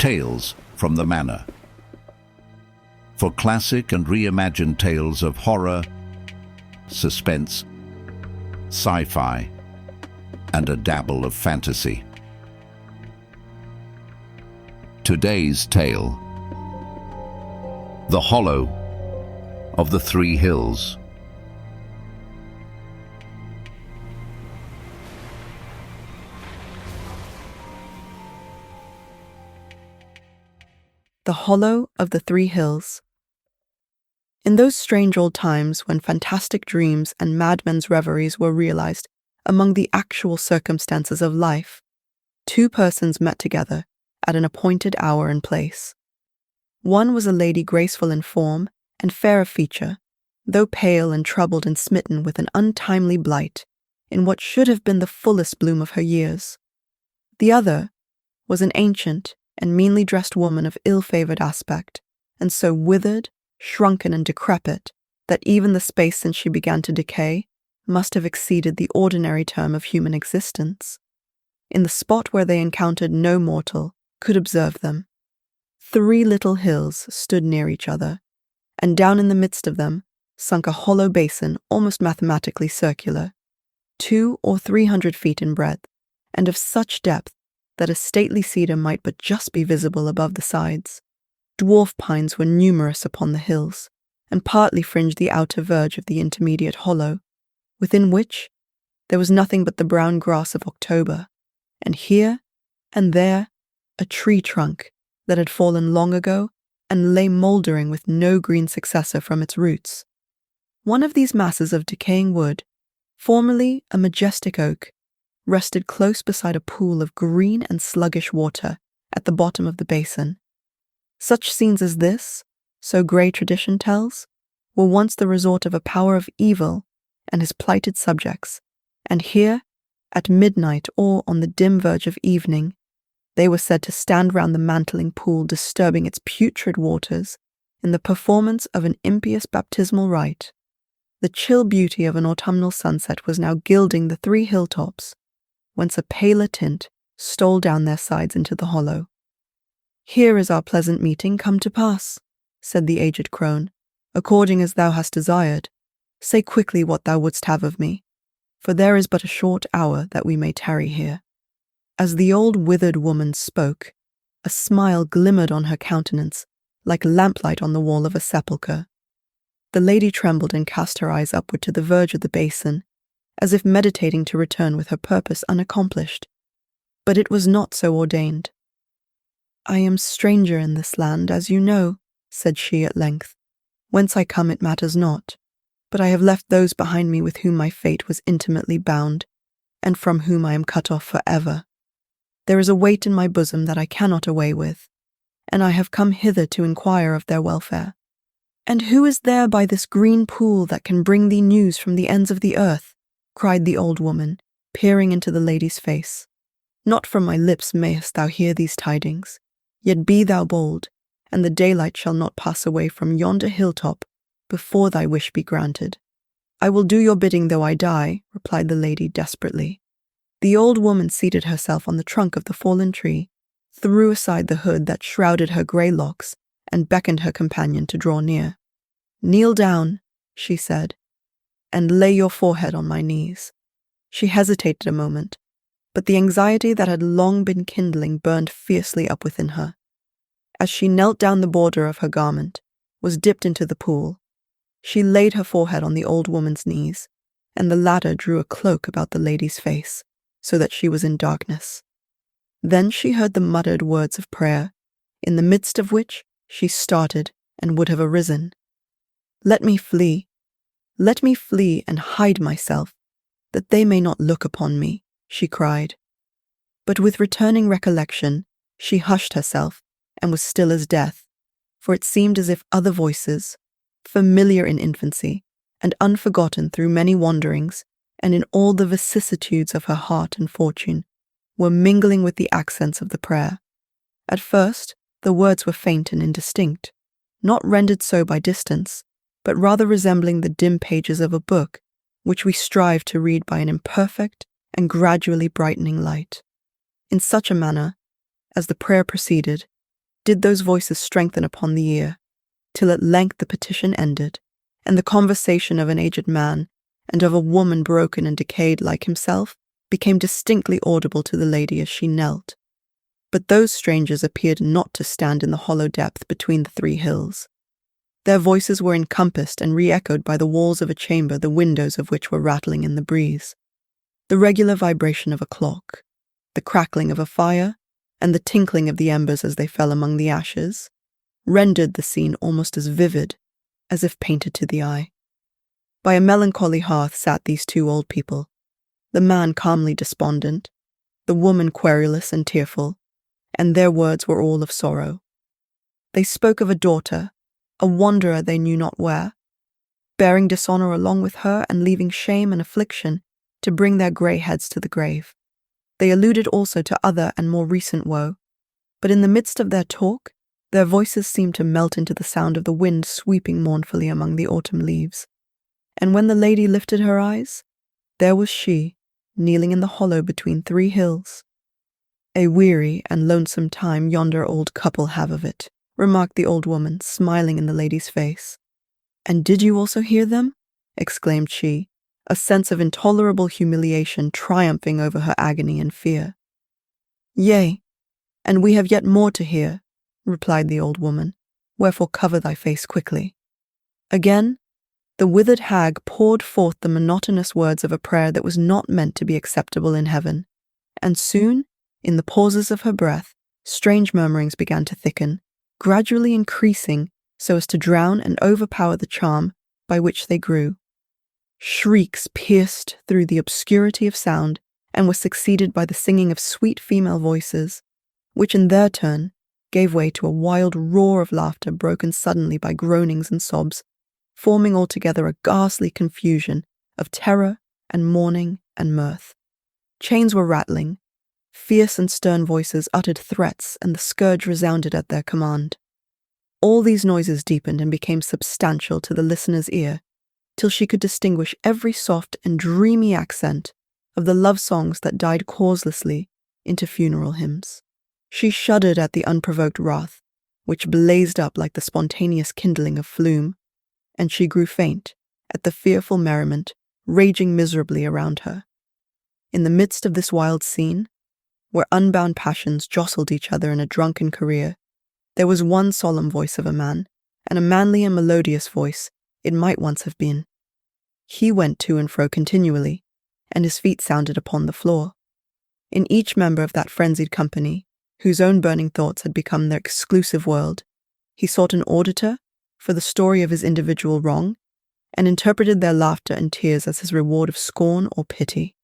Tales from the Manor. For classic and reimagined tales of horror, suspense, sci-fi, and a dabble of fantasy. Today's tale: The Hollow of the Three Hills. The Hollow of the Three Hills. In those strange old times when fantastic dreams and madmen's reveries were realized among the actual circumstances of life, two persons met together at an appointed hour and place. One was a lady graceful in form and fair of feature, though pale and troubled and smitten with an untimely blight in what should have been the fullest bloom of her years. The other was an ancient and meanly dressed woman of ill-favored aspect, and so withered, shrunken, and decrepit that even the space since she began to decay must have exceeded the ordinary term of human existence. In the spot where they encountered, no mortal could observe them. Three little hills stood near each other, and down in the midst of them sunk a hollow basin almost mathematically circular, 200 or 300 feet in breadth, and of such depth that a stately cedar might but just be visible above the sides. Dwarf pines were numerous upon the hills, and partly fringed the outer verge of the intermediate hollow, within which there was nothing but the brown grass of October, and here and there a tree trunk that had fallen long ago and lay mouldering with no green successor from its roots. One of these masses of decaying wood, formerly a majestic oak, rested close beside a pool of green and sluggish water at the bottom of the basin. Such scenes as this, so grey tradition tells, were once the resort of a power of evil and his plighted subjects, and here, at midnight or on the dim verge of evening, they were said to stand round the mantling pool, disturbing its putrid waters in the performance of an impious baptismal rite. The chill beauty of an autumnal sunset was now gilding the three hilltops, whence a paler tint stole down their sides into the hollow. "Here is our pleasant meeting come to pass," said the aged crone, "according as thou hast desired. Say quickly what thou wouldst have of me, for there is but a short hour that we may tarry here." As the old withered woman spoke, a smile glimmered on her countenance like lamplight on the wall of a sepulchre. The lady trembled and cast her eyes upward to the verge of the basin, as if meditating to return with her purpose unaccomplished. But it was not so ordained. "I am stranger in this land, as you know," said she at length. "Whence I come it matters not, but I have left those behind me with whom my fate was intimately bound, and from whom I am cut off forever. There is a weight in my bosom that I cannot away with, and I have come hither to inquire of their welfare." "And who is there by this green pool that can bring thee news from the ends of the earth?" cried the old woman, peering into the lady's face. "Not from my lips mayest thou hear these tidings, yet be thou bold, and the daylight shall not pass away from yonder hilltop before thy wish be granted." "I will do your bidding though I die," replied the lady desperately. The old woman seated herself on the trunk of the fallen tree, threw aside the hood that shrouded her grey locks, and beckoned her companion to draw near. "Kneel down," she said, "and lay your forehead on my knees." She hesitated a moment, but the anxiety that had long been kindling burned fiercely up within her. As she knelt down, the border of her garment was dipped into the pool. She laid her forehead on the old woman's knees, and the latter drew a cloak about the lady's face, so that she was in darkness. Then she heard the muttered words of prayer, in the midst of which she started and would have arisen. Let me flee and hide myself, that they may not look upon me," she cried. But with returning recollection, she hushed herself and was still as death, for it seemed as if other voices, familiar in infancy and unforgotten through many wanderings and in all the vicissitudes of her heart and fortune, were mingling with the accents of the prayer. At first, the words were faint and indistinct, not rendered so by distance, but rather resembling the dim pages of a book which we strive to read by an imperfect and gradually brightening light. In such a manner, as the prayer proceeded, did those voices strengthen upon the ear, till at length the petition ended, and the conversation of an aged man and of a woman broken and decayed like himself became distinctly audible to the lady as she knelt. But those strangers appeared not to stand in the hollow depth between the three hills. Their voices were encompassed and re-echoed by the walls of a chamber the windows of which were rattling in the breeze. The regular vibration of a clock, the crackling of a fire, and the tinkling of the embers as they fell among the ashes, rendered the scene almost as vivid as if painted to the eye. By a melancholy hearth sat these two old people, the man calmly despondent, the woman querulous and tearful, and their words were all of sorrow. They spoke of a daughter, a wanderer they knew not where, bearing dishonour along with her and leaving shame and affliction to bring their grey heads to the grave. They alluded also to other and more recent woe, but in the midst of their talk, their voices seemed to melt into the sound of the wind sweeping mournfully among the autumn leaves. And when the lady lifted her eyes, there was she, kneeling in the hollow between three hills. "A weary and lonesome time yonder old couple have of it," remarked the old woman, smiling in the lady's face. "And did you also hear them?" exclaimed she, a sense of intolerable humiliation triumphing over her agony and fear. "Yea, and we have yet more to hear," replied the old woman, "wherefore cover thy face quickly." Again, the withered hag poured forth the monotonous words of a prayer that was not meant to be acceptable in heaven, and soon, in the pauses of her breath, strange murmurings began to thicken, gradually increasing so as to drown and overpower the charm by which they grew. Shrieks pierced through the obscurity of sound and were succeeded by the singing of sweet female voices, which in their turn gave way to a wild roar of laughter broken suddenly by groanings and sobs, forming altogether a ghastly confusion of terror and mourning and mirth. Chains were rattling, fierce and stern voices uttered threats, and the scourge resounded at their command. All these noises deepened and became substantial to the listener's ear, till she could distinguish every soft and dreamy accent of the love songs that died causelessly into funeral hymns. She shuddered at the unprovoked wrath, which blazed up like the spontaneous kindling of flume, and she grew faint at the fearful merriment raging miserably around her. In the midst of this wild scene, where unbound passions jostled each other in a drunken career, there was one solemn voice of a man, and a manly and melodious voice it might once have been. He went to and fro continually, and his feet sounded upon the floor. In each member of that frenzied company, whose own burning thoughts had become their exclusive world, he sought an auditor for the story of his individual wrong, and interpreted their laughter and tears as his reward of scorn or pity.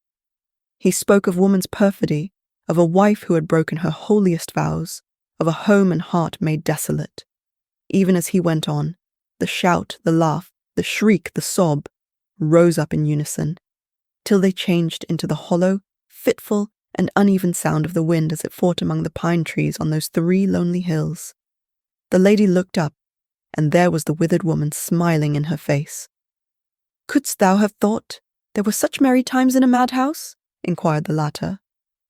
He spoke of woman's perfidy, of a wife who had broken her holiest vows, of a home and heart made desolate. Even as he went on, the shout, the laugh, the shriek, the sob, rose up in unison, till they changed into the hollow, fitful, and uneven sound of the wind as it fought among the pine trees on those three lonely hills. The lady looked up, and there was the withered woman smiling in her face. "Couldst thou have thought there were such merry times in a madhouse?" inquired the latter.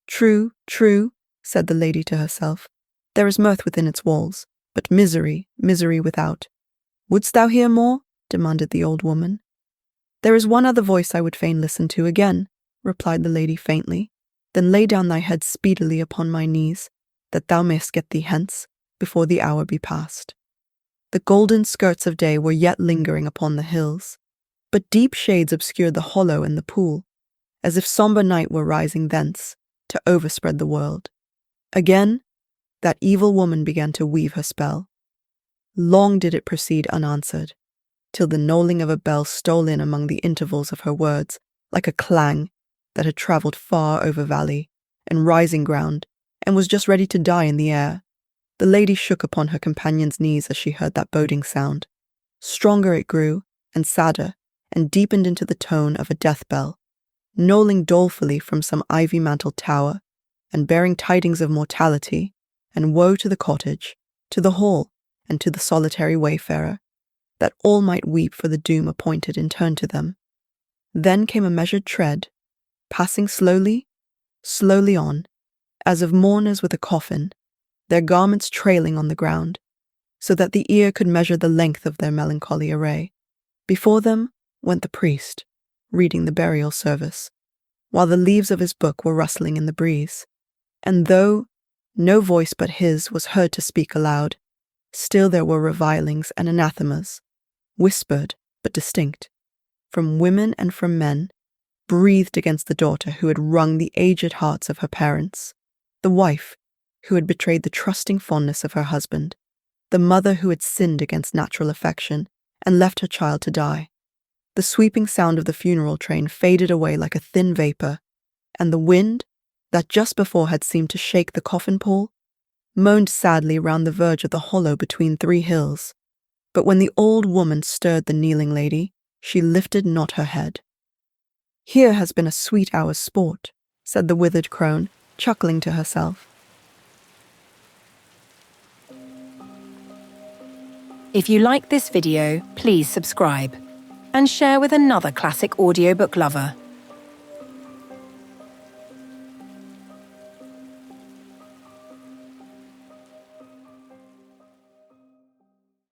"True, true," said the lady to herself. "There is mirth within its walls, but misery, misery without." "Wouldst thou hear more?" demanded the old woman. "There is one other voice I would fain listen to again," replied the lady faintly. "Then lay down thy head speedily upon my knees, that thou mayst get thee hence before the hour be past." The golden skirts of day were yet lingering upon the hills, but deep shades obscured the hollow and the pool, as if sombre night were rising thence to overspread the world. Again, that evil woman began to weave her spell. Long did it proceed unanswered, till the knolling of a bell stole in among the intervals of her words, like a clang that had travelled far over valley and rising ground, and was just ready to die in the air. The lady shook upon her companion's knees as she heard that boding sound. Stronger it grew, and sadder, and deepened into the tone of a death bell, knolling dolefully from some ivy-mantled tower, and bearing tidings of mortality, and woe to the cottage, to the hall, and to the solitary wayfarer, that all might weep for the doom appointed in turn to them. Then came a measured tread, passing slowly, slowly on, as of mourners with a coffin, their garments trailing on the ground, so that the ear could measure the length of their melancholy array. Before them went the priest, reading the burial service, while the leaves of his book were rustling in the breeze. And though no voice but his was heard to speak aloud, still there were revilings and anathemas, whispered but distinct, from women and from men, breathed against the daughter who had wrung the aged hearts of her parents, the wife who had betrayed the trusting fondness of her husband, the mother who had sinned against natural affection and left her child to die. The sweeping sound of the funeral train faded away like a thin vapor, and the wind, that just before had seemed to shake the coffin pole, moaned sadly round the verge of the hollow between three hills. But when the old woman stirred the kneeling lady, she lifted not her head. "Here has been a sweet hour's sport," said the withered crone, chuckling to herself. If you like this video, please subscribe and share with another classic audiobook lover.